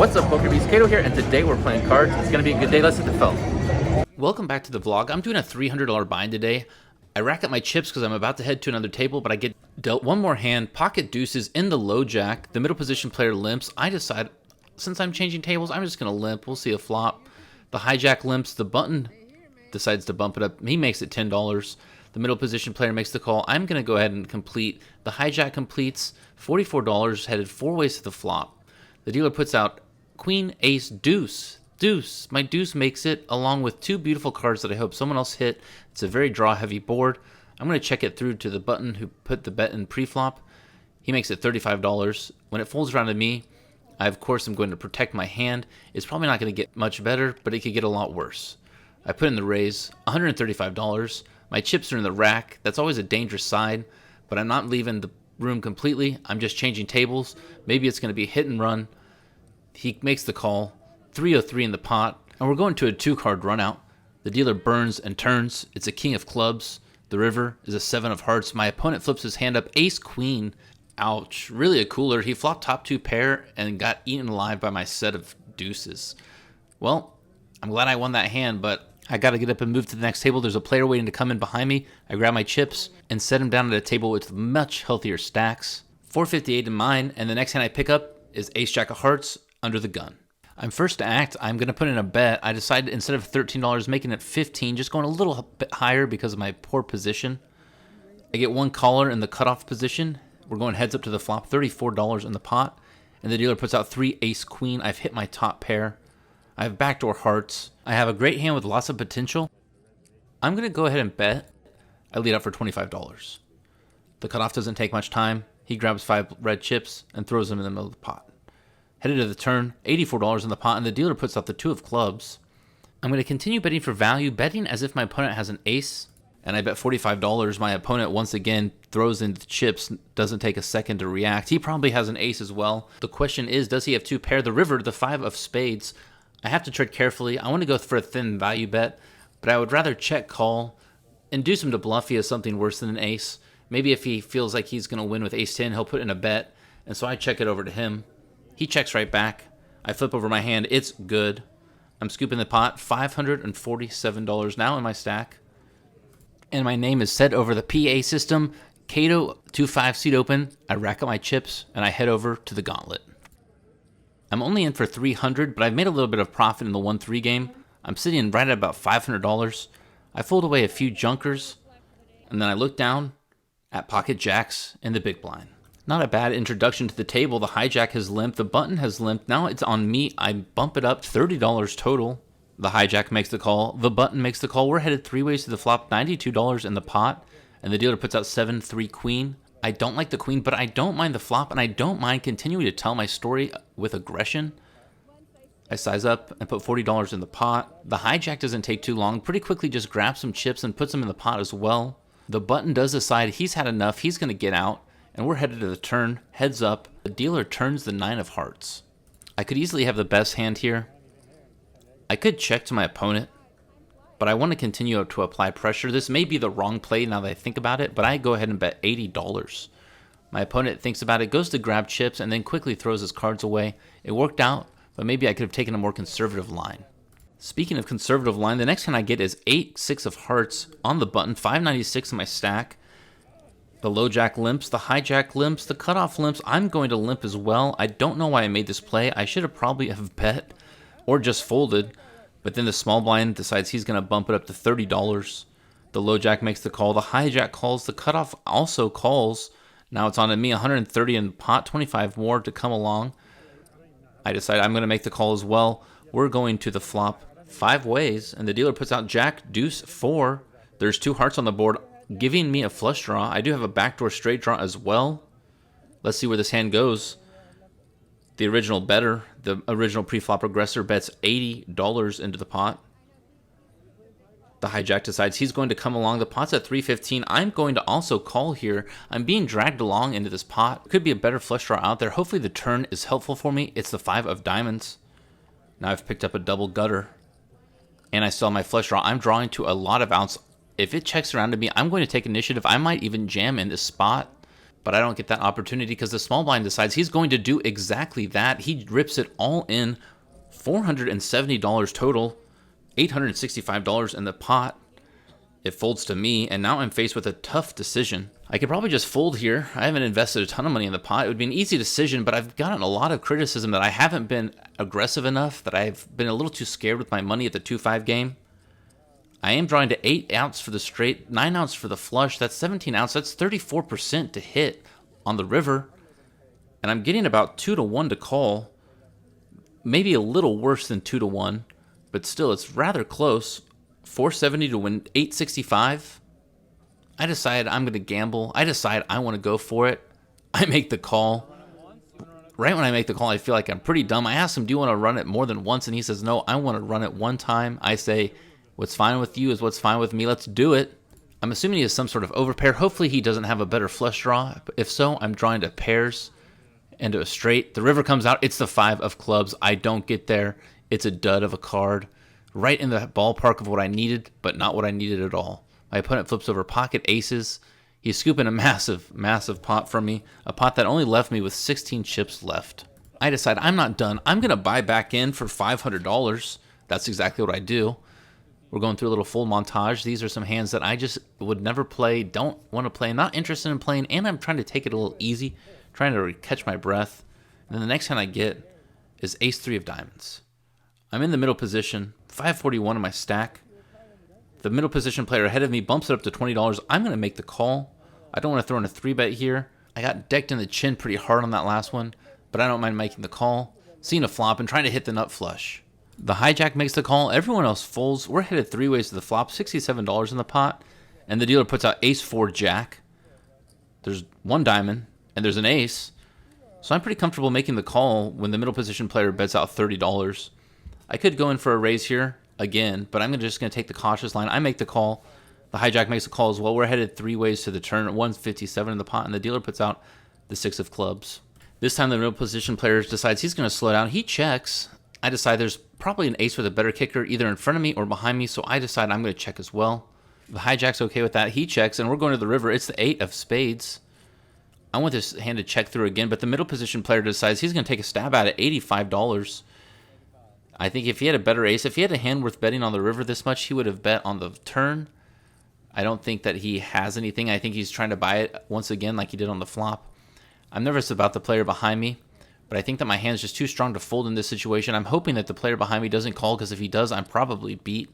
What's up, PokerBEASTs? Kato here, and today we're playing cards. It's going to be a good day. Let's hit the phone. Welcome back to the vlog. I'm doing a $300 bind today. I rack up my chips because I'm about to head to another table, but I get dealt one more hand, pocket deuces in the low jack. The middle position player limps. I decide, since I'm changing tables, I'm just going to limp. We'll see a flop. The hijack limps. The button decides to bump it up. He makes it $10. The middle position player makes the call. I'm going to go ahead and complete. The hijack completes. $44, headed 4 ways to the flop. The dealer puts out queen, ace, deuce. Deuce. My deuce makes it, along with 2 beautiful cards that I hope someone else hit. It's a very draw-heavy board. I'm going to check it through to the button who put the bet in pre-flop. He makes it $35. When it folds around to me, I, of course, am going to protect my hand. It's probably not going to get much better, but it could get a lot worse. I put in the raise, $135. My chips are in the rack. That's always a dangerous side, but I'm not leaving the room completely. I'm just changing tables. Maybe it's going to be hit and run. He makes the call. 303 in the pot, and we're going to a 2-card run out. The dealer burns and turns. It's a king of clubs. The river is a 7 of hearts. My opponent flips his hand up. Ace queen. Ouch. Really a cooler. He flopped top 2 pair and got eaten alive by my set of deuces. Well, I'm glad I won that hand, but I got to get up and move to the next table. There's a player waiting to come in behind me. I grab my chips and set him down at a table with much healthier stacks. 458 in mine, and the next hand I pick up is ace jack of hearts under the gun. I'm first to act. I'm going to put in a bet. I decided instead of $13, making it $15, just going a little bit higher because of my poor position. I get 1 caller in the cutoff position. We're going heads up to the flop, $34 in the pot. And the dealer puts out 3 ace queen. I've hit my top pair. I have backdoor hearts. I have a great hand with lots of potential. I'm going to go ahead and bet. I lead up for $25. The cutoff doesn't take much time. He grabs 5 red chips and throws them in the middle of the pot. Headed to the turn, $84 in the pot, and the dealer puts out the 2 of clubs. I'm going to continue betting for value, betting as if my opponent has an ace, and I bet $45. My opponent once again throws in the chips, doesn't take a second to react. He probably has an ace as well. The question is, does he have 2 pair? The river, the 5 of spades. I have to tread carefully. I want to go for a thin value bet, but I would rather check call, induce him to bluff. He has something worse than an ace. Maybe if he feels like he's going to win with ace 10, he'll put in a bet, and so I check it over to him. He checks right back. I flip over my hand. It's good. I'm scooping the pot. $547 now in my stack. And my name is set over the PA system. Kato 2-5 seat open. I rack up my chips and I head over to the gauntlet. I'm only in for $300, but I've made a little bit of profit in the 1-3 game. I'm sitting right at about $500. I fold away a few junkers, and then I look down at pocket jacks in the big blind. Not a bad introduction to the table. The hijack has limped. The button has limped. Now it's on me. I bump it up $30 total. The hijack makes the call. The button makes the call. We're headed 3 ways to the flop. $92 in the pot. And the dealer puts out 7-3 queen. I don't like the queen, but I don't mind the flop. And I don't mind continuing to tell my story with aggression. I size up and put $40 in the pot. The hijack doesn't take too long. Pretty quickly just grabs some chips and puts them in the pot as well. The button does decide he's had enough. He's going to get out. And we're headed to the turn, heads up. The dealer turns the 9 of hearts. I could easily have the best hand here. I could check to my opponent, but I want to continue to apply pressure. This may be the wrong play now that I think about it, but I go ahead and bet $80. My opponent thinks about it, goes to grab chips, and then quickly throws his cards away. It worked out, but maybe I could have taken a more conservative line. Speaking of conservative line, the next hand I get is 8-6 of hearts on the button, $596 in my stack. The low jack limps, the hijack limps, the cutoff limps. I'm going to limp as well. I don't know why I made this play. I should have probably have bet or just folded, but then the small blind decides he's going to bump it up to $30. The low jack makes the call. The hijack calls. The cutoff also calls. Now it's on to me, 130 in the pot, 25 more to come along. I decide I'm going to make the call as well. We're going to the flop 5 ways, and the dealer puts out jack, deuce, 4. There's 2 hearts on the board, giving me a flush draw. I do have a backdoor straight draw as well. Let's see where this hand goes. The original bettor, the original pre-flop aggressor, bets $80 into the pot. The hijack decides he's going to come along. The pot's at $315. I'm going to also call here. I'm being dragged along into this pot. Could be a better flush draw out there. Hopefully the turn is helpful for me. It's the 5 of diamonds. Now I've picked up a double gutter. And I saw my flush draw. I'm drawing to a lot of outs. If it checks around to me, I'm going to take initiative. I might even jam in this spot. but I don't get that opportunity because the small blind decides he's going to do exactly that. He rips it all in, $470 total, $865 in the pot. It folds to me, and now I'm faced with a tough decision. I could probably just fold here. I haven't invested a ton of money in the pot. It would be an easy decision, but I've gotten a lot of criticism that I haven't been aggressive enough, that I've been a little too scared with my money at the 2-5 game. I am drawing to 8 outs for the straight, 9 outs for the flush. That's 17 outs. That's 34% to hit on the river. And I'm getting about 2-1 to call. Maybe a little worse than 2-1, but still, it's rather close. 470 to win 865. I decide I'm going to gamble. I decide I want to go for it. I make the call. Right when I make the call, I feel like I'm pretty dumb. I ask him, do you want to run it more than once? And he says, no, I want to run it one time. I say, what's fine with you is what's fine with me. Let's do it. I'm assuming he has some sort of overpair. Hopefully he doesn't have a better flush draw. If so, I'm drawing to pairs and to a straight. The river comes out. It's the 5 of clubs. I don't get there. It's a dud of a card. Right in the ballpark of what I needed, but not what I needed at all. My opponent flips over pocket aces. He's scooping a massive, massive pot from me. A pot that only left me with 16 chips left. I decide I'm not done. I'm going to buy back in for $500. That's exactly what I do. We're going through a little full montage. These are some hands that I just would never play, don't want to play, not interested in playing, and I'm trying to take it a little easy, trying to catch my breath. And then the next hand I get is ace-3 of diamonds. I'm in the middle position, 541 in my stack. The middle position player ahead of me bumps it up to $20. I'm going to make the call. I don't want to throw in a 3-bet here. I got decked in the chin pretty hard on that last one, but I don't mind making the call. Seeing a flop and trying to hit the nut flush. The hijack makes the call. Everyone else folds. We're headed 3 ways to the flop, $67 in the pot. And the dealer puts out ace-4 jack. There's 1 diamond, and there's an ace. So I'm pretty comfortable making the call when the middle position player bets out $30. I could go in for a raise here again, but I'm just going to take the cautious line. I make the call. The hijack makes the call as well. We're headed 3 ways to the turn at 157 in the pot, and the dealer puts out the 6 of clubs. This time the middle position player decides he's going to slow down. He checks. I decide there's probably an ace with a better kicker either in front of me or behind me, so I decide I'm going to check as well. The hijack's okay with that. He checks, and we're going to the river. It's the 8 of spades. I want this hand to check through again, but the middle position player decides he's going to take a stab at it, $85. I think if he had a better ace, if he had a hand worth betting on the river this much, he would have bet on the turn. I don't think that he has anything. I think he's trying to buy it once again like he did on the flop. I'm nervous about the player behind me, but I think that my hand's just too strong to fold in this situation. I'm hoping that the player behind me doesn't call, because if he does, I'm probably beat.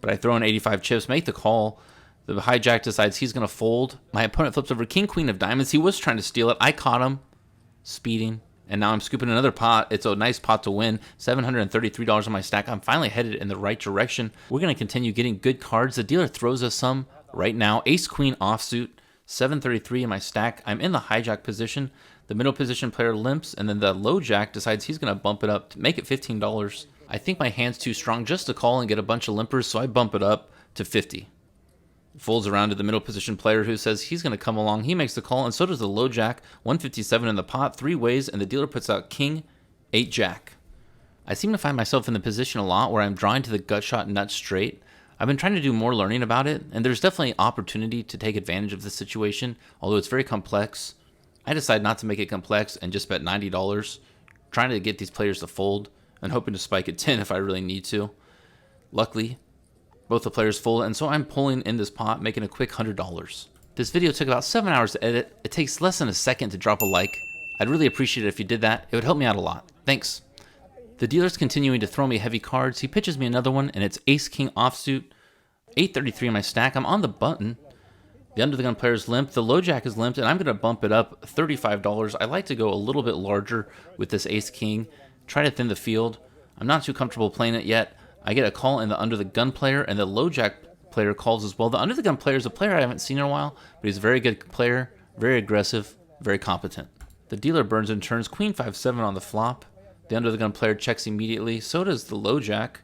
But I throw in 85 chips, make the call. The hijack decides he's going to fold. My opponent flips over king, queen of diamonds. He was trying to steal it. I caught him speeding. And now I'm scooping another pot. It's a nice pot to win. $733 on my stack. I'm finally headed in the right direction. We're going to continue getting good cards. The dealer throws us some right now. Ace-queen offsuit. $733 in my stack. I'm in the hijack position. The middle position player limps. And then the low jack decides he's going to bump it up to make it $15. I think my hand's too strong just to call and get a bunch of limpers. So I bump it up to $50. Folds around to the middle position player who says he's going to come along. He makes the call, and so does the low jack. 157 in the pot, 3 ways, and the dealer puts out king, 8 jack. I seem to find myself in the position a lot where I'm drawing to the gut shot nut straight. I've been trying to do more learning about it, and there's definitely opportunity to take advantage of the situation, although it's very complex. I decide not to make it complex and just bet $90, trying to get these players to fold and hoping to spike at 10 if I really need to. Luckily, both the players fold, and so I'm pulling in this pot, making a quick $100. This video took about 7 hours to edit. It takes less than a second to drop a like. I'd really appreciate it if you did that. It would help me out a lot. Thanks. The dealer's continuing to throw me heavy cards. He pitches me another one, and it's ace-king offsuit. 833 in my stack. I'm on the button. The under the gun player's limp. The low jack is limped, and I'm going to bump it up $35. I like to go a little bit larger with this ace-king. Try to thin the field. I'm not too comfortable playing it yet. I get a call in the under the gun player, and the low jack player calls as well. The under the gun player is a player I haven't seen in a while, but he's a very good player, very aggressive, very competent. The dealer burns and turns queen 5-7 on the flop. The under the gun player checks immediately. So does the low jack.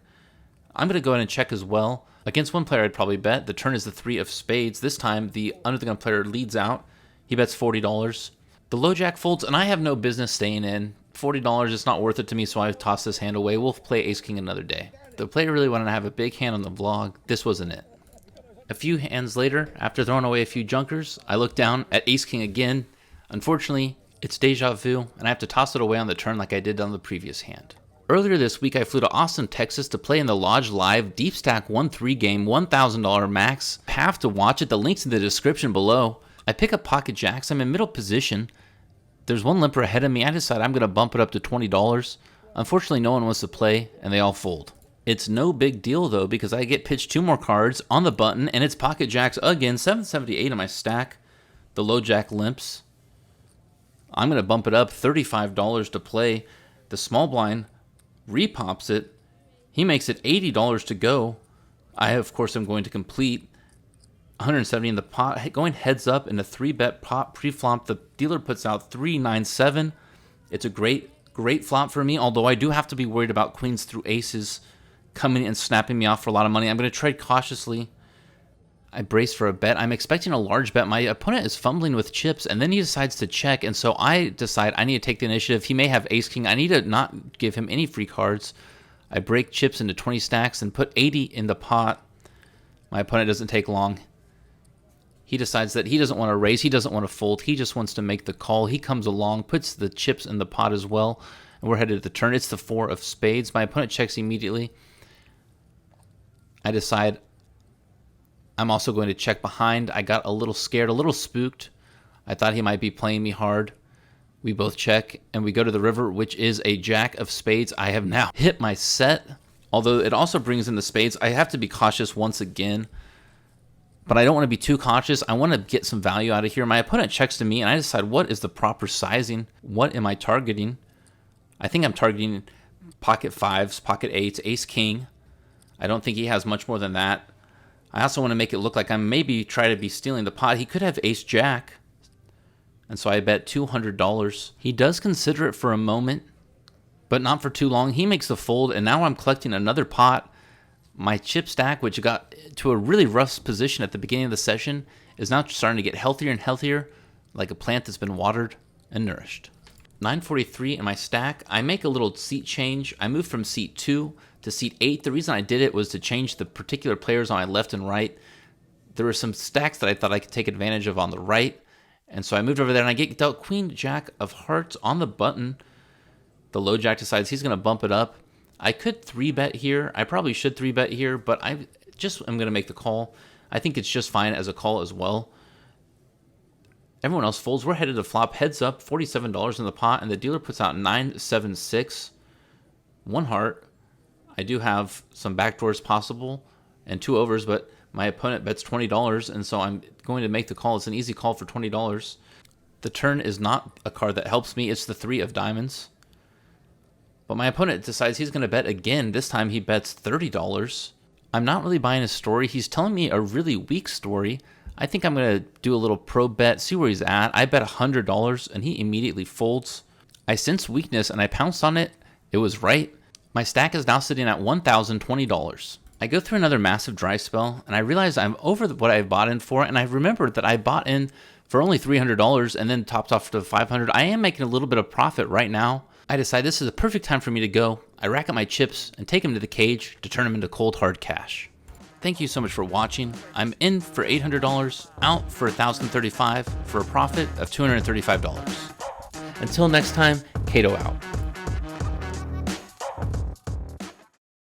I'm going to go ahead and check as well. Against one player I'd probably bet. The turn is the 3 of spades. This time the under the gun player leads out. He bets $40. The low jack folds, and I have no business staying in. $40 is not worth it to me, so I toss this hand away. We'll play ace king another day. The player really wanted to have a big hand on the vlog. This wasn't it. A few hands later, after throwing away a few junkers, I look down at Ace King again. Unfortunately, it's deja vu, and I have to toss it away on the turn like I did on the previous hand. Earlier this week, I flew to Austin, Texas to play in the Lodge Live Deep Stack 1-3 game, $1,000 max. Have to watch it. The link's in the description below. I pick up pocket jacks. I'm in middle position. There's one limper ahead of me. I decide I'm going to bump it up to $20. Unfortunately, no one wants to play, and they all fold. It's no big deal, though, because I get pitched 2 more cards on the button, and it's pocket jacks again, 778 in my stack. The low jack limps. I'm going to bump it up $35 to play. The small blind repops it. He makes it $80 to go. I, of course, am going to complete 170 in the pot. Going heads up in a 3-bet pot pre-flop. The dealer puts out 397. It's a great flop for me, although I do have to be worried about queens through aces coming and snapping me off for a lot of money. I'm going to trade cautiously. I brace for a bet. I'm expecting a large bet. My opponent is fumbling with chips, and then he decides to check, and so I decide I need to take the initiative. He may have ace-king. I need to not give him any free cards. I break chips into 20 stacks and put 80 in the pot. My opponent doesn't take long. He decides that he doesn't want to raise. He doesn't want to fold. He just wants to make the call. He comes along, puts the chips in the pot as well, and we're headed to the turn. It's the 4 of spades. My opponent checks immediately. I decide I'm also going to check behind. I got a little scared, a little spooked. I thought he might be playing me hard. We both check, and we go to the river, which is a jack of spades. I have now hit my set, although it also brings in the spades. I have to be cautious once again, but I don't want to be too cautious. I want to get some value out of here. My opponent checks to me, and I decide what is the proper sizing. What am I targeting? I think I'm targeting pocket 5s, pocket 8s, ace-king. I don't think he has much more than that. I also want to make it look like I'm maybe trying to be stealing the pot. He could have ace-jack, and so I bet $200. He does consider it for a moment, but not for too long. He makes the fold, and now I'm collecting another pot. My chip stack, which got to a really rough position at the beginning of the session, is now starting to get healthier and healthier, like a plant that's been watered and nourished. 943 in my stack. I make a little seat change. I move from seat 2 to seat 8. The reason I did it was to change the particular players on my left and right. There were some stacks that I thought I could take advantage of on the right, and so I moved over there, and I get dealt queen jack of hearts on the button. The low jack decides he's going to bump it up. I could 3-bet here. I probably should 3-bet here, but I'm going to make the call. I think it's just fine as a call as well. Everyone else folds. We're headed to flop. Heads up, $47 in the pot, and the dealer puts out 976. 1 heart. I do have some backdoors possible and 2 overs, but my opponent bets $20, and so I'm going to make the call. It's an easy call for $20. The turn is not a card that helps me. It's the 3 of diamonds. But my opponent decides he's going to bet again. This time he bets $30. I'm not really buying his story. He's telling me a really weak story. I think I'm going to do a little pro bet, see where he's at. I bet $100, and he immediately folds. I sense weakness, and I pounced on it. It was right. My stack is now sitting at $1,020. I go through another massive dry spell, and I realize I'm over what I bought in for, and I remembered that I bought in for only $300 and then topped off to $500. I am making a little bit of profit right now. I decide this is a perfect time for me to go. I rack up my chips and take them to the cage to turn them into cold hard cash. Thank you so much for watching. I'm in for $800, out for $1,035 for a profit of $235. Until next time, Kato out.